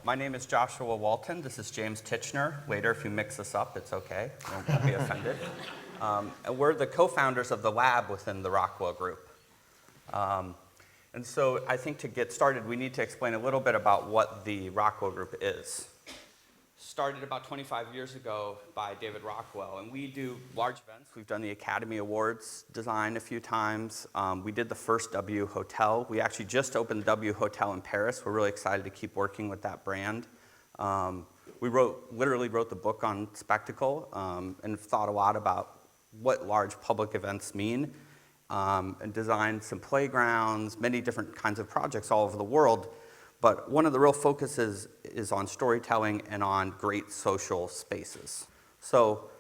My name is Joshua Walton. This is James Titner. Later, if you mix us up, it's okay. Don't be offended. And we're the co-founders of the lab within the Rockwell group. And so I think to get started, we need to explain a little bit about what the Rockwell group is. Started about 25 years ago by David Rockwell, and we do large events. We've done the Academy Awards design a few times. We did the first W Hotel. We actually just opened the W Hotel in Paris. We're really excited to keep working with that brand. We literally wrote the book on spectacle and thought a lot about what large public events mean, and designed some playgrounds, many different kinds of projects all over the world. But one of the real focuses is on storytelling and on great social spaces. So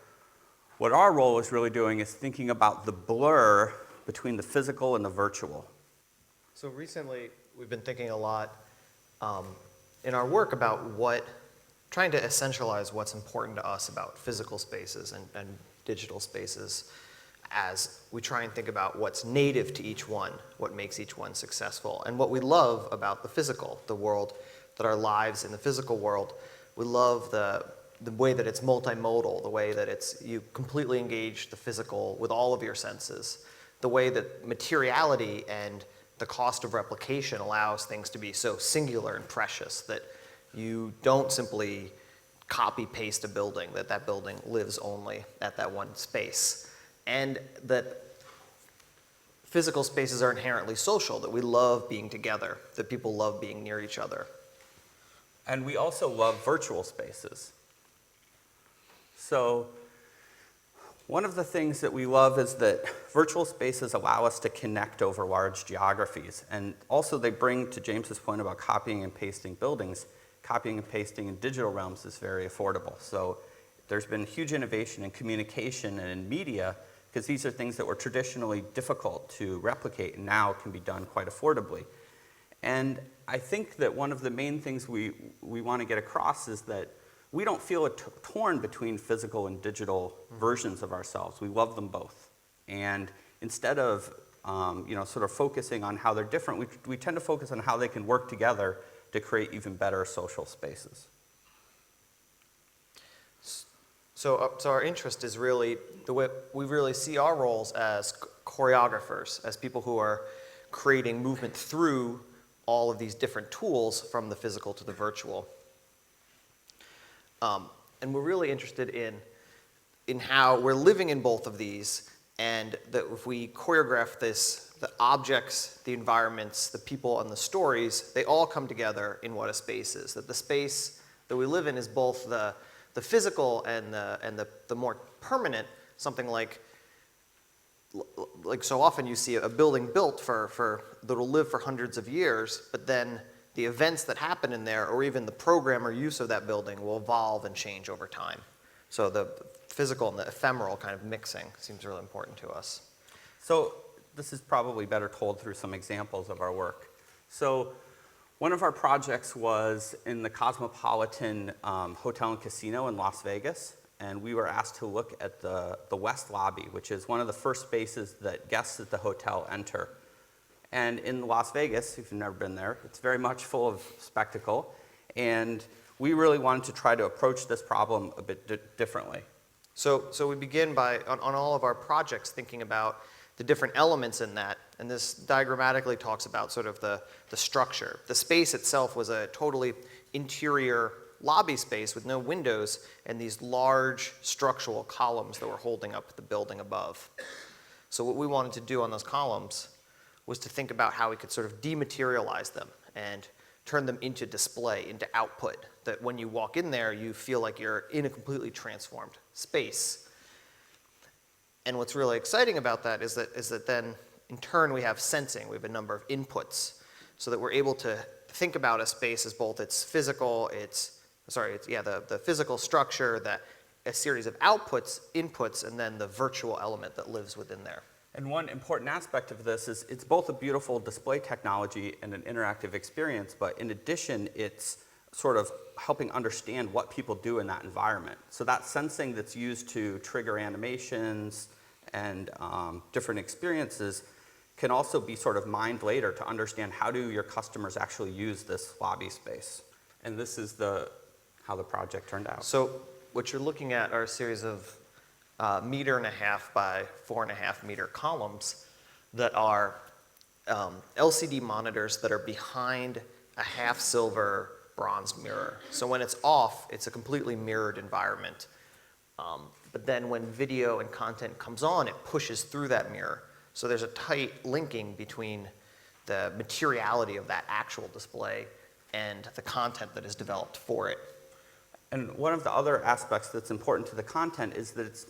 what our role is really doing is thinking about the blur between the physical and the virtual. So recently, we've been thinking a lot in our work about trying to essentialize what's important to us about physical spaces and digital spaces as we try and think about what's native to each one, what makes each one successful, and what we love about the physical, the world, that our lives in the physical world. We love the way that it's multimodal, the way that you completely engage the physical with all of your senses, the way that materiality and the cost of replication allows things to be so singular and precious that you don't simply copy-paste a building, that building lives only at that one space. And that physical spaces are inherently social, that we love being together, that people love being near each other. And we also love virtual spaces. So one of the things that we love is that virtual spaces allow us to connect over large geographies. And also they bring, to James's point about copying and pasting buildings, copying and pasting in digital realms is very affordable. So there's been huge innovation in communication and in media, because these are things that were traditionally difficult to replicate and now can be done quite affordably. And I think that one of the main things we want to get across is that we don't feel torn between physical and digital versions of ourselves. We love them both. And instead of sort of focusing on how they're different, we tend to focus on how they can work together to create even better social spaces. So our interest is really, the way we really see our roles as choreographers, as people who are creating movement through all of these different tools from the physical to the virtual. And we're really interested in how we're living in both of these, and that if we choreograph this, the objects, the environments, the people, and the stories, they all come together in what a space is. That the space that we live in is both the physical and the more permanent, something like so often you see a building built that'll live for hundreds of years, but then the events that happen in there, or even the program or use of that building, will evolve and change over time. So the physical and the ephemeral kind of mixing seems really important to us. So this is probably better told through some examples of our work. So one of our projects was in the Cosmopolitan Hotel and Casino in Las Vegas, and we were asked to look at the West Lobby, which is one of the first spaces that guests at the hotel enter. And in Las Vegas, if you've never been there, it's very much full of spectacle, and we really wanted to try to approach this problem a bit differently. So we begin by, on all of our projects, thinking about the different elements in that, and this diagrammatically talks about sort of the structure. The space itself was a totally interior lobby space with no windows and these large structural columns that were holding up the building above. So what we wanted to do on those columns was to think about how we could sort of dematerialize them and turn them into display, into output, that when you walk in there, you feel like you're in a completely transformed space. And what's really exciting about that is that then, in turn, we have sensing. We have a number of inputs, so that we're able to think about a space as both its physical, the physical structure, a series of outputs, inputs, and then the virtual element that lives within there. And one important aspect of this is it's both a beautiful display technology and an interactive experience, but in addition, it's sort of helping understand what people do in that environment. So that sensing that's used to trigger animations and different experiences can also be sort of mined later to understand how do your customers actually use this lobby space. And this is how the project turned out. So what you're looking at are a series of 1.5 meter by 4.5 meter columns that are LCD monitors that are behind a half silver bronze mirror. So when it's off, it's a completely mirrored environment. But then when video and content comes on, it pushes through that mirror. So there's a tight linking between the materiality of that actual display and the content that is developed for it. And one of the other aspects that's important to the content is that it's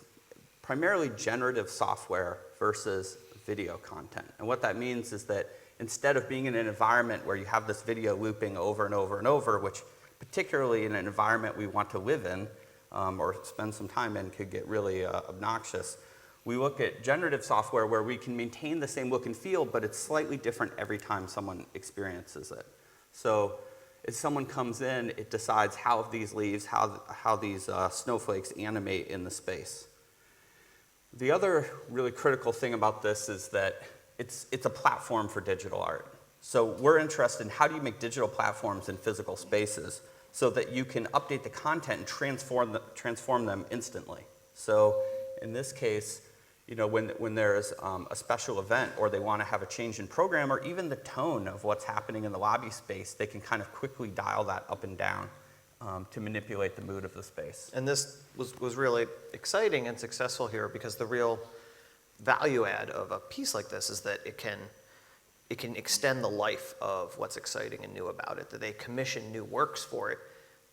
primarily generative software versus video content. And what that means is that instead of being in an environment where you have this video looping over and over and over, which particularly in an environment we want to live in or spend some time in could get really obnoxious, we look at generative software where we can maintain the same look and feel, but it's slightly different every time someone experiences it. So as someone comes in, it decides how these leaves, how these snowflakes animate in the space. The other really critical thing about this is that it's a platform for digital art. So we're interested in how do you make digital platforms in physical spaces so that you can update the content and transform them instantly. So in this case, you know, when there's a special event or they want to have a change in program or even the tone of what's happening in the lobby space, they can kind of quickly dial that up and down to manipulate the mood of the space. And this was really exciting and successful here because the real value add of a piece like this is that it can extend the life of what's exciting and new about it, that they commission new works for it.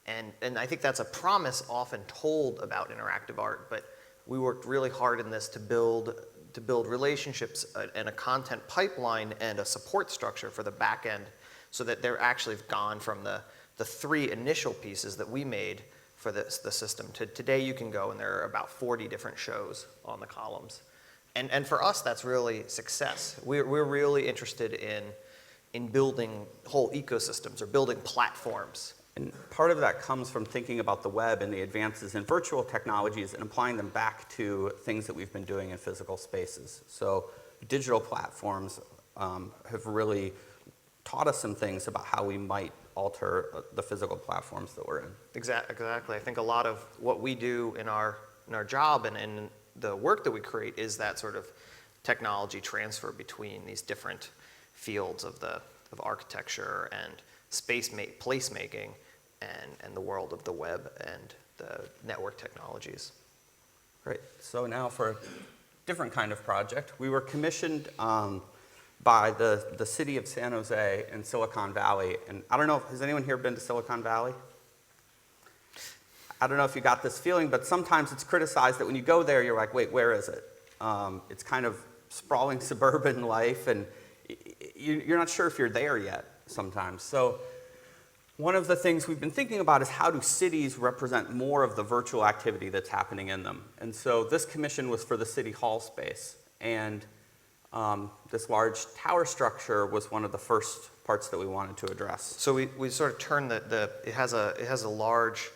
And I think that's a promise often told about interactive art, but we worked really hard in this to build relationships and a content pipeline and a support structure for the back end so that they're actually gone from the 3 initial pieces that we made for the system to today you can go and there are about 40 different shows on the columns. And for us, that's really success. We're really interested in building whole ecosystems or building platforms. And part of that comes from thinking about the web and the advances in virtual technologies and applying them back to things that we've been doing in physical spaces. So digital platforms have really taught us some things about how we might alter the physical platforms that we're in. Exactly. I think a lot of what we do in our job and in the work that we create is that sort of technology transfer between these different fields of architecture and placemaking and the world of the web and the network technologies. Great. So now for a different kind of project. We were commissioned by the city of San Jose in Silicon Valley. And I don't know, has anyone here been to Silicon Valley? I don't know if you got this feeling, but sometimes it's criticized that when you go there, you're like, wait, where is it? It's kind of sprawling suburban life, and you're not sure if you're there yet sometimes. So one of the things we've been thinking about is how do cities represent more of the virtual activity that's happening in them? And so this commission was for the city hall space. And this large tower structure was one of the first parts that we wanted to address. So we sort of turned it has a large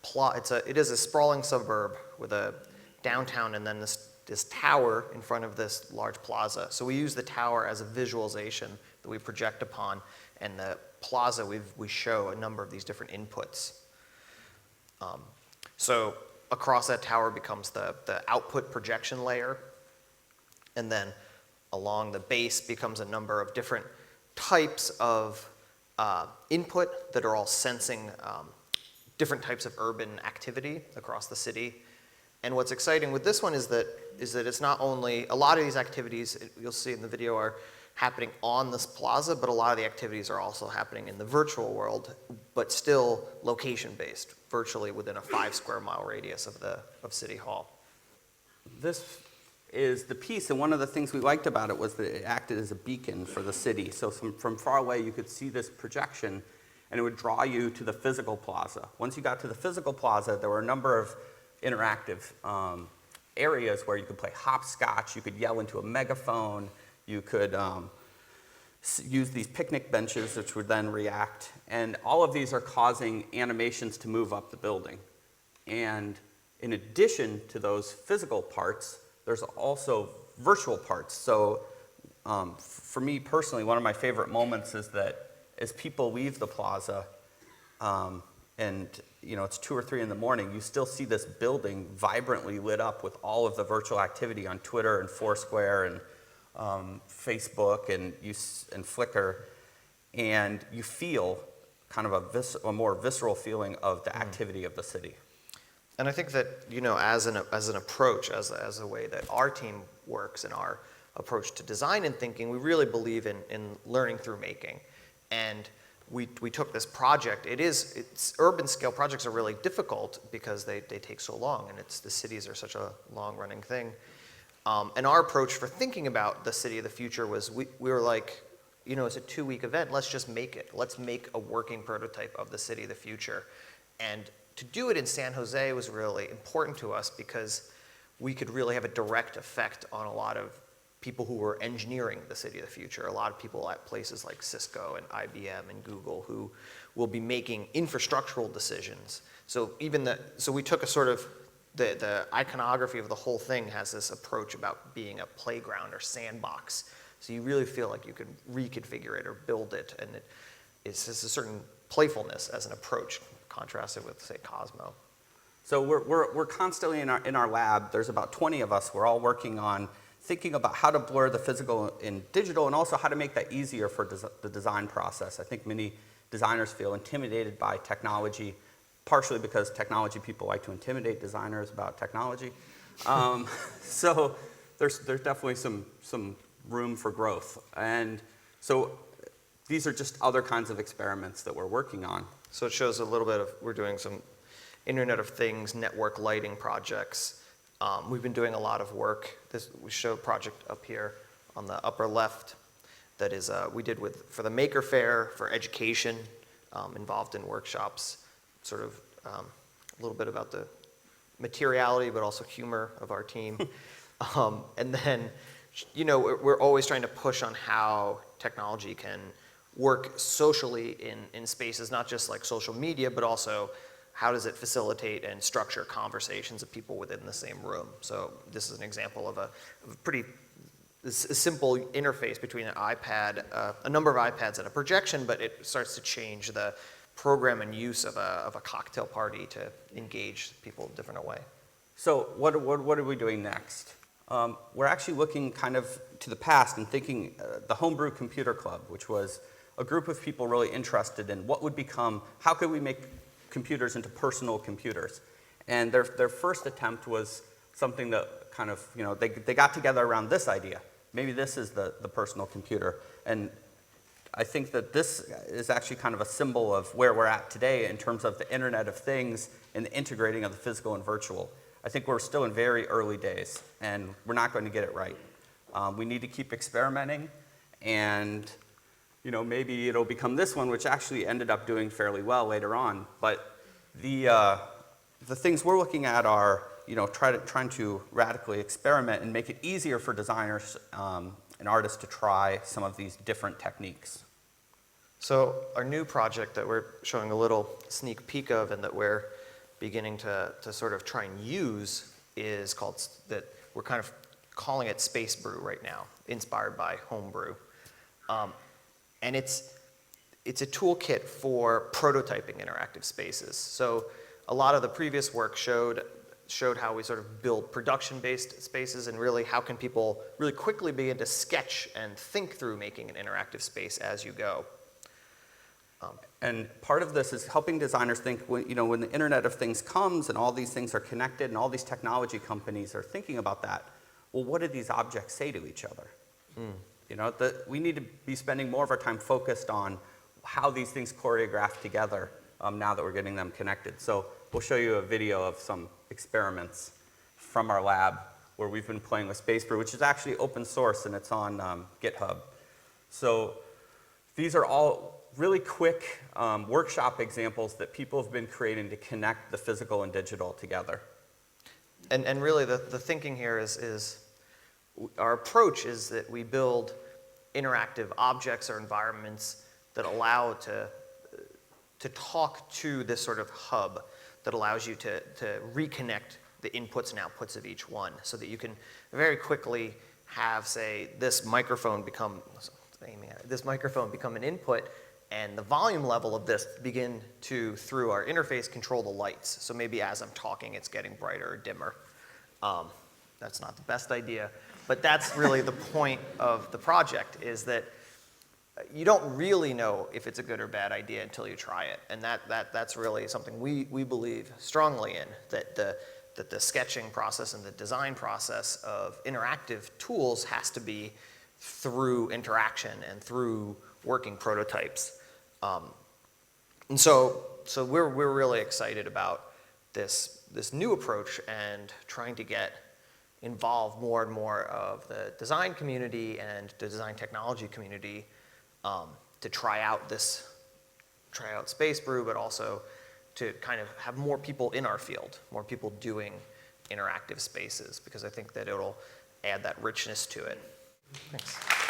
plot. It is a sprawling suburb with a downtown and then this tower in front of this large plaza. So we use the tower as a visualization that we project upon, and the plaza we show a number of these different inputs. So across that tower becomes the output projection layer, and then along the base becomes a number of different types of input that are all sensing different types of urban activity across the city. And what's exciting with this one is that it's not only, a lot of these activities, you'll see in the video, are happening on this plaza, but a lot of the activities are also happening in the virtual world, but still location-based, virtually within a 5 square mile radius of City Hall. This is the piece, and one of the things we liked about it was that it acted as a beacon for the city. So from far away, you could see this projection, and it would draw you to the physical plaza. Once you got to the physical plaza, there were a number of interactive areas where you could play hopscotch, you could yell into a megaphone, you could use these picnic benches, which would then react. And all of these are causing animations to move up the building. And in addition to those physical parts, there's also virtual parts. So for me personally, one of my favorite moments is that as people leave the plaza, and it's 2 or 3 in the morning, you still see this building vibrantly lit up with all of the virtual activity on Twitter and Foursquare and Facebook and Flickr, and you feel kind of a more visceral feeling of the activity of the city. And I think that, as an approach, as a way that our team works in our approach to design and thinking, we really believe in learning through making. And we took this project. It's urban scale projects are really difficult because they take so long, and the cities are such a long-running thing. And our approach for thinking about the city of the future was we were like, it's a 2-week event. Let's just make it. Let's make a working prototype of the city of the future. And to do it in San Jose was really important to us because we could really have a direct effect on a lot of people who were engineering the city of the future. A lot of people at places like Cisco and IBM and Google who will be making infrastructural decisions. So we took a sort of the iconography of the whole thing has this approach about being a playground or sandbox. So you really feel like you could reconfigure it or build it, and it's a certain playfulness as an approach, contrasted with, say, Cosmo. So we're constantly in our lab. There's about 20 of us. We're all working on thinking about how to blur the physical and digital, and also how to make that easier for the design process. I think many designers feel intimidated by technology, partially because technology people like to intimidate designers about technology. So there's definitely some room for growth. And so these are just other kinds of experiments that we're working on. So it shows a little bit of, we're doing some Internet of Things network lighting projects. We've been doing a lot of work. We show a project up here on the upper left that is we did for the Maker Faire for education, involved in workshops, sort of a little bit about the materiality but also humor of our team. And then, we're always trying to push on how technology can work socially in spaces, not just like social media, but also how does it facilitate and structure conversations of people within the same room. So this is an example of a pretty simple interface between an iPad, a number of iPads and a projection, but it starts to change the program and use of a cocktail party to engage people a different way. So what are we doing next? We're actually looking kind of to the past and thinking the Homebrew Computer Club, which was a group of people really interested in how could we make computers into personal computers. And their first attempt was something that kind of, they got together around this idea. Maybe this is the personal computer. And I think that this is actually kind of a symbol of where we're at today in terms of the Internet of Things and the integrating of the physical and virtual. I think we're still in very early days, and we're not going to get it right. We need to keep experimenting, and maybe it'll become this one, which actually ended up doing fairly well later on. But the things we're looking at are, trying to radically experiment and make it easier for designers and artists to try some of these different techniques. So our new project that we're showing a little sneak peek of and that we're beginning to sort of try and use is that we're kind of calling it Space Brew right now, inspired by Homebrew. And it's a toolkit for prototyping interactive spaces. So a lot of the previous work showed how we sort of build production-based spaces, and really how can people really quickly begin to sketch and think through making an interactive space as you go. And part of this is helping designers think, when the Internet of Things comes and all these things are connected and all these technology companies are thinking about that, well, what do these objects say to each other? We need to be spending more of our time focused on how these things choreograph together now that we're getting them connected. So we'll show you a video of some experiments from our lab where we've been playing with Space Brew, which is actually open source and it's on GitHub. So these are all really quick workshop examples that people have been creating to connect the physical and digital together. And really the thinking here is our approach is that we build interactive objects or environments that allow to talk to this sort of hub that allows you to reconnect the inputs and outputs of each one, so that you can very quickly have, say, this microphone become an input, and the volume level of this begin to, through our interface, control the lights. So maybe as I'm talking, it's getting brighter or dimmer. That's not the best idea, but that's really the point of the project, is that you don't really know if it's a good or bad idea until you try it. And that's really something we believe strongly in, that the sketching process and the design process of interactive tools has to be through interaction and through working prototypes. And so we're really excited about this new approach and trying to get involved more and more of the design community and the design technology community to try out Space Brew, but also to kind of have more people in our field, more people doing interactive spaces, because I think that it'll add that richness to it. Thanks.